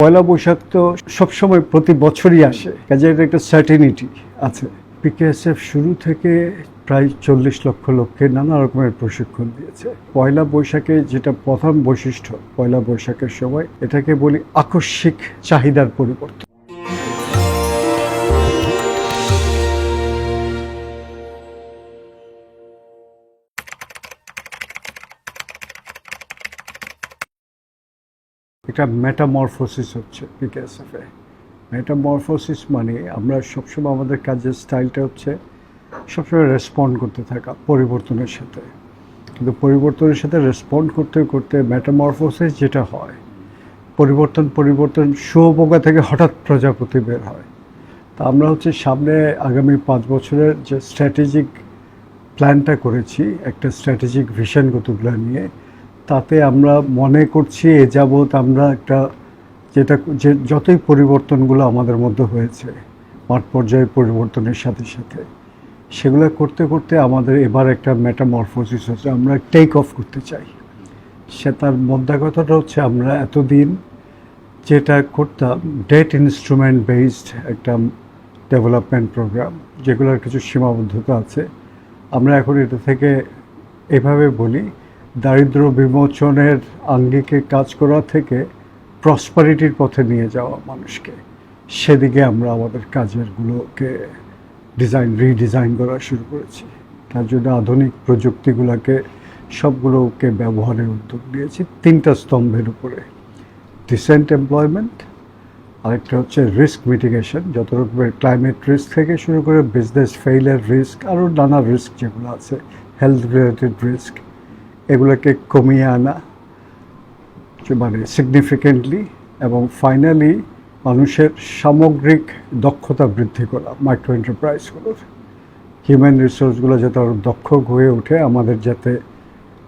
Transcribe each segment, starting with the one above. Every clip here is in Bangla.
পয়লা বৈশাখ তো সবসময় প্রতি বছরই আসে, কাজে এটা একটা সার্টেনিটি আছে। পিকেএসএফ শুরু থেকে প্রায় 40 লক্ষ লোককে নানা রকমের প্রশিক্ষণ দিয়েছে। পয়লা বৈশাখে যেটা প্রথম বৈশিষ্ট্য, পয়লা বৈশাখের সময় এটাকে বলি আকস্মিক চাহিদার পরিবর্তন। এটা মেটামরফোসিস হচ্ছে পিকেএসএফে। মেটামরফোসিস মানে আমরা সবসময় আমাদের কাজের স্টাইলটা হচ্ছে সবসময় রেসপন্ড করতে থাকা পরিবর্তনের সাথে, কিন্তু পরিবর্তনের সাথে রেসপন্ড করতে করতে মেটামরফোসিস যেটা হয়, পরিবর্তন শুয়োপোকা থেকে হঠাৎ প্রজাপতি বের হয়। তা আমরা হচ্ছে সামনে আগামী 5 বছরের যে স্ট্র্যাটেজিক প্ল্যানটা করেছি, একটা স্ট্র্যাটেজিক ভিশনগত প্ল্যান নিয়ে, তাতে আমরা মনে করছি এ যাবৎ আমরা একটা যে যতই পরিবর্তনগুলো আমাদের মধ্যে হয়েছে মাঠ পর্যায়ে পরিবর্তনের সাথে সাথে, সেগুলো করতে করতে আমাদের এবার একটা মেটামরফোসিস হচ্ছে, আমরা টেক অফ করতে চাই। সে তার মধ্যে কথাটা হচ্ছে আমরা এতদিন যেটা করতাম ডেট ইনস্ট্রুমেন্ট বেসড একটা ডেভেলপমেন্ট প্রোগ্রাম, যেগুলোর কিছু সীমাবদ্ধতা আছে, আমরা এখন এটা থেকে এভাবে বলি দারিদ্র্য বিমোচনের আঙ্গিকে কাজ করা থেকে প্রসপারিটির পথে নিয়ে যাওয়া মানুষকে, সেদিকে আমরা আমাদের কাজেরগুলোকে রিডিজাইন করা শুরু করেছি। তার জন্য আধুনিক প্রযুক্তিগুলোকে সবগুলোকে ব্যবহারের উদ্যোগ নিয়েছি 3টা স্তম্ভের উপরে: ডিসেন্ট এমপ্লয়মেন্ট, আরেকটা হচ্ছে রিস্ক মিটিগেশন, যত রকমের ক্লাইমেট রিস্ক থেকে শুরু করে বিজনেস ফেইলের রিস্ক, আরও নানা রিস্ক যেগুলো আছে, হেলথ রিলেটেড রিস্ক, এগুলোকে কমিয়ে আনা মানে সিগনিফিকেন্টলি, এবং ফাইনালি মানুষের সামগ্রিক দক্ষতা বৃদ্ধি করা, মাইক্রো এন্টারপ্রাইজগুলোর হিউম্যান রিসোর্সগুলো যাতে আরও দক্ষ হয়ে ওঠে, আমাদের যাতে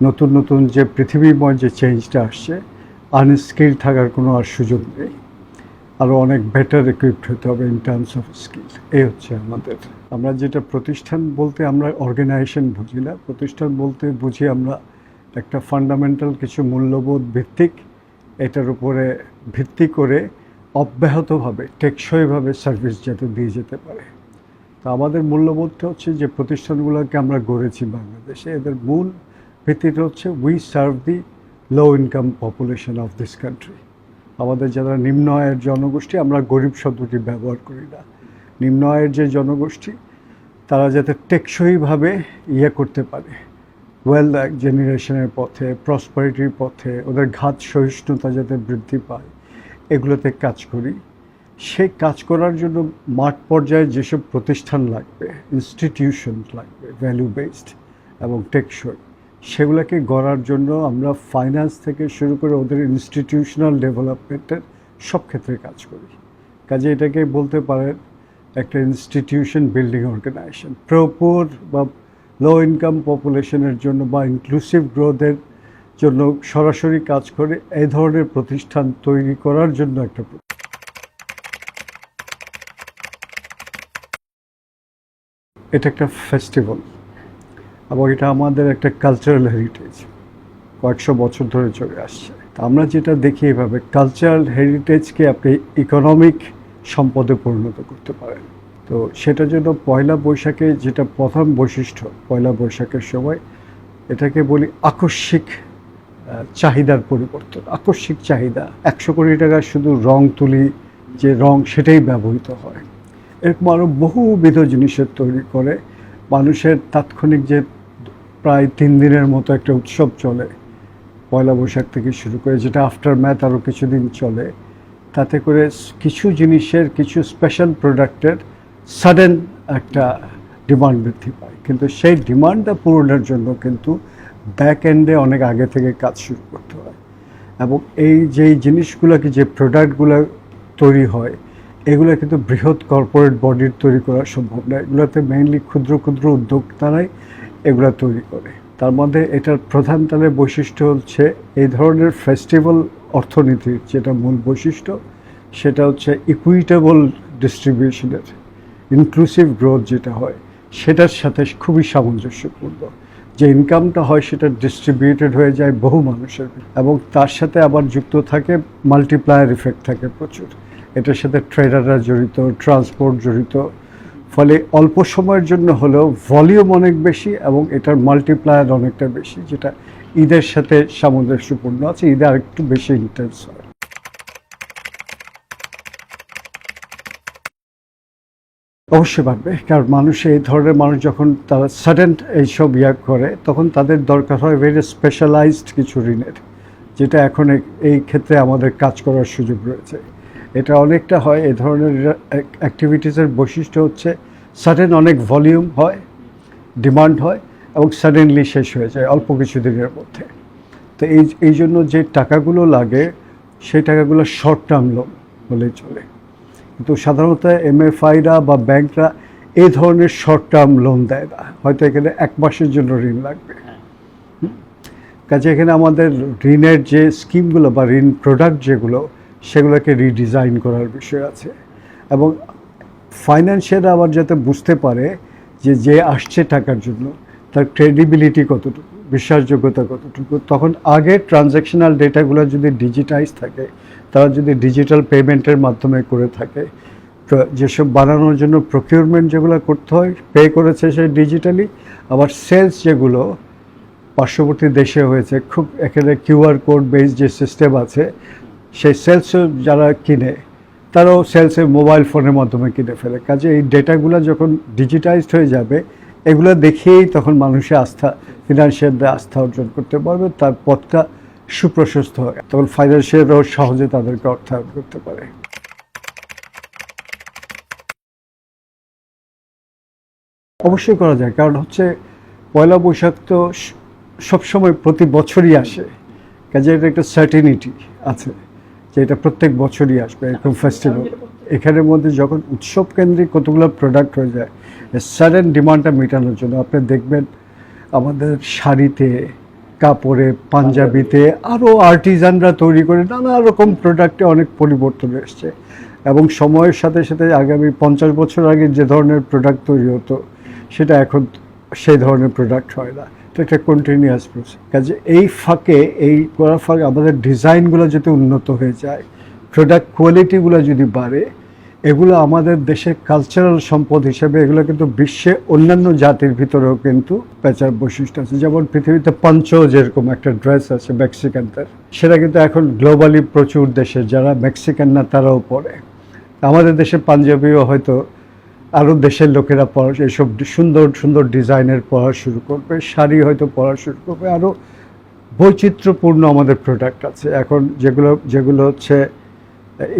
নতুন নতুন যে পৃথিবীময় যে চেঞ্জটা আসছে, আনস্কিল থাকার কোনো আর সুযোগ নেই, আরও অনেক বেটার ইকুইপড হতে হবে ইন টার্মস অফ স্কিল। এই হচ্ছে আমাদের। আমরা যেটা প্রতিষ্ঠান বলতে আমরা অর্গানাইজেশন বুঝি না, প্রতিষ্ঠান বলতে বুঝি আমরা একটা ফান্ডামেন্টাল কিছু মূল্যবোধ ভিত্তিক, এটার উপরে ভিত্তি করে অব্যাহতভাবে টেকসইভাবে সার্ভিস যাতে দিয়ে যেতে পারে। তো আমাদের মূল্যবোধটা হচ্ছে যে প্রতিষ্ঠানগুলোকে আমরা গড়েছি বাংলাদেশে, এদের মূল ভিত্তিটা হচ্ছে we serve the low income population of this country. আমাদের যারা নিম্ন আয়ের জনগোষ্ঠী, আমরা গরিব শব্দটি ব্যবহার করি না, নিম্ন আয়ের যে জনগোষ্ঠী, তারা যাতে টেকসইভাবে করতে পারে, ওয়েলথ জেনারেশনের পথে, প্রসপারিটির পথে, ওদের ঘাত সহিষ্ণুতা যাতে বৃদ্ধি পায়, এগুলোতে কাজ করি। সেই কাজ করার জন্য মাঠ পর্যায়ে যেসব প্রতিষ্ঠান লাগবে, ইনস্টিটিউশন লাগবে ভ্যালু বেসড এবং টেকসই, সেগুলোকে গড়ার জন্য আমরা ফাইন্যান্স থেকে শুরু করে ওদের ইনস্টিটিউশনাল ডেভেলপমেন্টের সব ক্ষেত্রে কাজ করি। কাজে এটাকে বলতে পারেন একটা ইনস্টিটিউশন বিল্ডিং অর্গানাইজেশন। প্রপুর বা লো ইনকাম পপুলেশনের জন্য বা ইনক্লুসিভ গ্রোথের জন্য সরাসরি কাজ করে এই ধরনের প্রতিষ্ঠান তৈরি করার জন্য একটা এটা একটা ফেস্টিভ্যাল, এবং এটা আমাদের একটা কালচারাল হেরিটেজ, কয়েকশো বছর ধরে চলে আসছে। তা আমরা যেটা দেখি এভাবে কালচারাল হেরিটেজকে আপনি ইকোনমিক সম্পদে পরিণত করতে পারেন। তো সেটার জন্য পয়লা বৈশাখে যেটা প্রথম বৈশিষ্ট্য, পয়লা বৈশাখের সময় এটাকে বলি আকস্মিক চাহিদার পরিবর্তন। আকস্মিক চাহিদা, 100 কোটি টাকার শুধু রং তুলি যে রং, সেটাই ব্যবহৃত হয়। এরকম আরও বহুবিধ জিনিসের তৈরি করে মানুষের তাৎক্ষণিক যে প্রায় 3 দিনের মতো একটা উৎসব চলে পয়লা বৈশাখ থেকে শুরু করে, যেটা আফটার ম্যাথ আরও কিছুদিন চলে, তাতে করে কিছু জিনিসের, কিছু স্পেশাল প্রোডাক্টের সাডেন একটা ডিমান্ড বৃদ্ধি পায়, কিন্তু সেই ডিমান্ডটা পূরণের জন্য কিন্তু ব্যাক এন্ডে অনেক আগে থেকে কাজ শুরু করতে হয়। এবং এই যেই জিনিসগুলোকে, যে প্রোডাক্টগুলো তৈরি হয়, এগুলো কিন্তু বৃহৎ কর্পোরেট বডির তৈরি করা সম্ভব না, এগুলোতে মেইনলি ক্ষুদ্র ক্ষুদ্র উদ্যোক্তারাই এগুলো তৈরি করে। তার মধ্যে এটার প্রধান তাদের বৈশিষ্ট্য হচ্ছে এই ধরনের ফেস্টিভ্যাল অর্থনীতির যেটা মূল বৈশিষ্ট্য, সেটা হচ্ছে ইকুইটেবল ডিস্ট্রিবিউশনের, ইনক্লুসিভ গ্রোথ যেটা হয়, সেটার সাথে খুবই সামঞ্জস্যপূর্ণ। যে ইনকামটা হয় সেটা ডিস্ট্রিবিউটেড হয়ে যায় বহু মানুষের, এবং তার সাথে আবার যুক্ত থাকে মাল্টিপ্লায়ার ইফেক্ট থাকে প্রচুর। এটার সাথে ট্রেডাররা জড়িত, ট্রান্সপোর্ট জড়িত, ফলে অল্প সময়ের জন্য হলেও ভলিউম অনেক বেশি এবং এটার মাল্টিপ্লায়ার অনেকটা বেশি, যেটা ঈদের সাথে সামঞ্জস্যপূর্ণ আছে। ঈদে আরেকটু বেশি ইন্টেন্স হয়। অবশ্যই বাড়বে, কারণ এই ধরনের মানুষ যখন তারা সাডেন এইসব করে, তখন তাদের দরকার হয় ভেরি স্পেশালাইজড কিছু ঋণের, যেটা এখন এই ক্ষেত্রে আমাদের কাজ করার সুযোগ রয়েছে। এটা অনেকটা হয়, এই ধরনের অ্যাক্টিভিটিসের বৈশিষ্ট্য হচ্ছে সাডেন অনেক ভলিউম হয়, ডিমান্ড হয় এবং সাডেনলি শেষ হয়ে যায় অল্প কিছু দিনের মধ্যে। তো এই জন্য যে টাকাগুলো লাগে সেই টাকাগুলো শর্ট টার্ম লোন বলেই চলে। কিন্তু সাধারণত এমএফআইরা বা ব্যাংকরা এই ধরনের শর্ট টার্ম লোন দেয় না, হয়তো এখানে 1 মাসের জন্য ঋণ লাগবে। কাজে এখানে আমাদের ঋণের যে স্কিমগুলো বা ঋণ প্রোডাক্ট যেগুলো, সেগুলোকে রিডিজাইন করার বিষয় আছে। এবং ফাইন্যান্সিয়াল আবার যাতে বুঝতে পারে যে আসছে টাকার জন্য তার ক্রেডিবিলিটি কতটুকু, বিশ্বাসযোগ্যতা কতটুকু। তখন আগে ট্রানজ্যাকশনাল ডেটাগুলো যদি ডিজিটাইজ থাকে, তারা যদি ডিজিটাল পেমেন্টের মাধ্যমে করে থাকে, যেসব বানানোর জন্য প্রকিউরমেন্ট যেগুলো করতে হয় পে করেছে সে ডিজিটালি, আবার সেলস যেগুলো পার্শ্ববর্তী দেশে হয়েছে, খুব এখানে কিউআর কোড বেস যে সিস্টেম আছে, সেই সেলস যারা কিনে তারাও সেলসে মোবাইল ফোনের মাধ্যমে কিনে ফেলে। কাজে এই ডেটাগুলো যখন ডিজিটাইজড হয়ে যাবে, এগুলো দেখেই তখন মানুষের ফিনান্সিয়ালদের আস্থা অর্জন করতে পারবে, তার পথটা সুপ্রশস্ত হয়, তখন ফাইন্যান্সিয়ালরাও সহজে তাদেরকে অর্থায়ন করতে পারে। অবশ্যই করা যায়, কারণ হচ্ছে পয়লা বৈশাখ তো সবসময় প্রতি বছরই আসে। কাজে এটা একটা সার্টেনিটি আছে যে এটা প্রত্যেক বছরই আসবে এরকম ফেস্টিভ্যাল। এখানের মধ্যে যখন উৎসব কেন্দ্রিক কতগুলো প্রোডাক্ট হয়ে যায়, সাডেন ডিমান্ডটা মেটানোর জন্য আপনি দেখবেন আমাদের শাড়িতে, কাপড়ে, পাঞ্জাবিতে আরও আর্টিজানরা তৈরি করে নানা রকম প্রোডাক্টে অনেক পরিবর্তন এসছে। এবং সময়ের সাথে সাথে আগামী 50 বছর আগে যে ধরনের প্রোডাক্ট তৈরি হতো, সেটা এখন সেই ধরনের প্রোডাক্ট হয় না। তো একটা কন্টিনিউয়াস প্রসেস। কাজে এই ফাঁকে আমাদের ডিজাইনগুলো যাতে উন্নত হয়ে যায়, প্রোডাক্ট কোয়ালিটিগুলো যদি বাড়ে, এগুলো আমাদের দেশের কালচারাল সম্পদ হিসেবে এগুলো কিন্তু বিশ্বে অন্যান্য জাতির ভিতরেও কিন্তু পেঁচার বৈশিষ্ট্য আছে। যেমন পৃথিবীতে পাঞ্চো যেরকম একটা ড্রেস আছে মেক্সিকানদের, সেটা কিন্তু এখন গ্লোবালি প্রচুর দেশে যারা মেক্সিকান না তারাও পরে। আমাদের দেশে পাঞ্জাবিও হয়তো আরও দেশের লোকেরা এইসব সুন্দর সুন্দর ডিজাইনের পরা শুরু করবে, শাড়ি হয়তো পরা শুরু করবে। আরও বৈচিত্র্যপূর্ণ আমাদের প্রোডাক্ট আছে এখন, যেগুলো হচ্ছে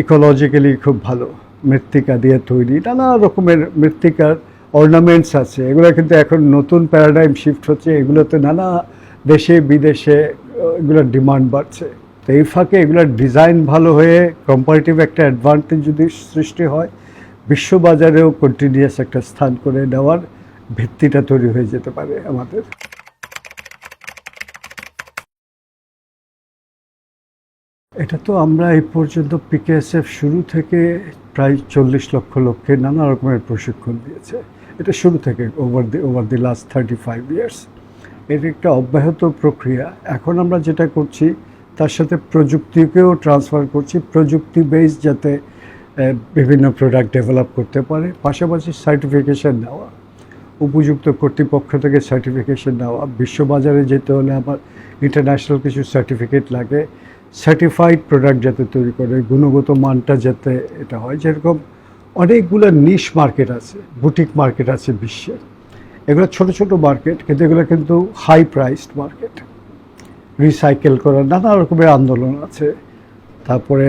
ইকোলজিক্যালি খুব ভালো, মৃত্তিকা দিয়ে তৈরি, নানা রকমের মৃত্তিকার অর্নামেন্টস আছে। এগুলো কিন্তু এখন নতুন প্যারাডাইম শিফট হচ্ছে, এগুলোতে নানা দেশে বিদেশে এগুলোর ডিমান্ড বাড়ছে। তো এই ফাঁকে এগুলোর ডিজাইন ভালো হয়ে কম্পারেটিভ একটা অ্যাডভান্টেজ যদি সৃষ্টি হয়, বিশ্ববাজারেও কন্টিনিউয়াস একটা স্থান করে নেওয়ার ভিত্তিটা তৈরি হয়ে যেতে পারে আমাদের। এটা তো আমরা এই পর্যন্ত পিকেএসএফ শুরু থেকে প্রায় 40 লক্ষ লোককে নানা রকমের প্রশিক্ষণ দিয়েছে। এটা শুরু থেকে ওভার দি লাস্ট 35 ইয়ার্স। এর একটা অব্যাহত প্রক্রিয়া। এখন আমরা যেটা করছি তার সাথে প্রযুক্তিকেও ট্রান্সফার করছি, প্রযুক্তি বেস যাতে বিভিন্ন প্রোডাক্ট ডেভেলপ করতে পারে, পাশাপাশি সার্টিফিকেশন নেওয়া, উপযুক্ত কর্তৃপক্ষ থেকে সার্টিফিকেশন নেওয়া। বিশ্ববাজারে যেতে হলে আমার ইন্টারন্যাশনাল কিছু সার্টিফিকেট লাগে, সার্টিফাইড প্রোডাক্ট যাতে তৈরি করে, গুণগত মানটা যাতে এটা হয়। যেরকম অনেকগুলো নিশ মার্কেট আছে, বুটিক মার্কেট আছে বিশ্বে, এগুলো ছোট ছোট মার্কেট, কিন্তু এগুলো কিন্তু হাই প্রাইসড মার্কেট। রিসাইকেল করার নানা রকমের আন্দোলন আছে। তারপরে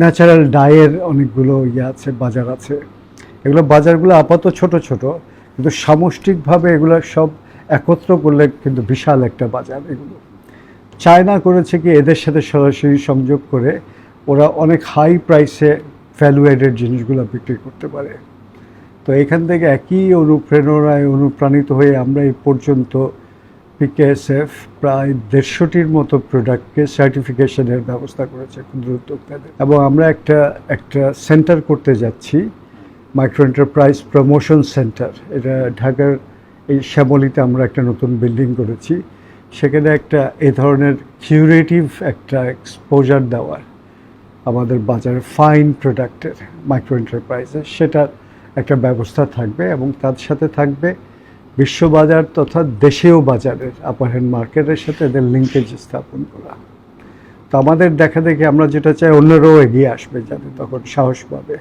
ন্যাচারাল ডাইয়ের অনেকগুলো আছে, বাজার আছে। এগুলো বাজারগুলো আপাতত ছোট ছোট, কিন্তু সামষ্টিকভাবে এগুলো সব একত্র করলে কিন্তু বিশাল একটা বাজার। এগুলো চায়না করেছে কি, এদের সাথে সরাসরি সংযোগ করে ওরা অনেক হাই প্রাইসে ভ্যালু এডেড জিনিসগুলো বিক্রি করতে পারে। তো এখান থেকে একই অনুপ্রেরণায় অনুপ্রাণিত হয়ে আমরা এই পর্যন্ত পিকেএসএফ প্রায় 150টির মতো প্রোডাক্টকে সার্টিফিকেশনের ব্যবস্থা করেছে ক্ষুদ্র উদ্যোক্তাদের। এবং আমরা একটা সেন্টার করতে যাচ্ছি, মাইক্রো এন্টারপ্রাইজ প্রমোশন সেন্টার। এটা ঢাকার এই শ্যামলীতে আমরা একটা নতুন বিল্ডিং করেছি, সেখানে একটা এ ধরনের কিউরেটিভ একটা এক্সপোজার দেওয়ার আমাদের বাজারে ফাইন প্রোডাক্টের মাইক্রো এন্টারপ্রাইজের সেটার একটা ব্যবস্থা থাকবে, এবং তার সাথে থাকবে বিশ্ববাজার তথা দেশীয় বাজারের আপার হ্যান্ড মার্কেটের সাথে এদের লিঙ্কেজ স্থাপন করা। তো আমাদের দেখা দেখি আমরা যেটা চাই অন্যরাও এগিয়ে আসবে, যাতে তখন সাহস পাবে।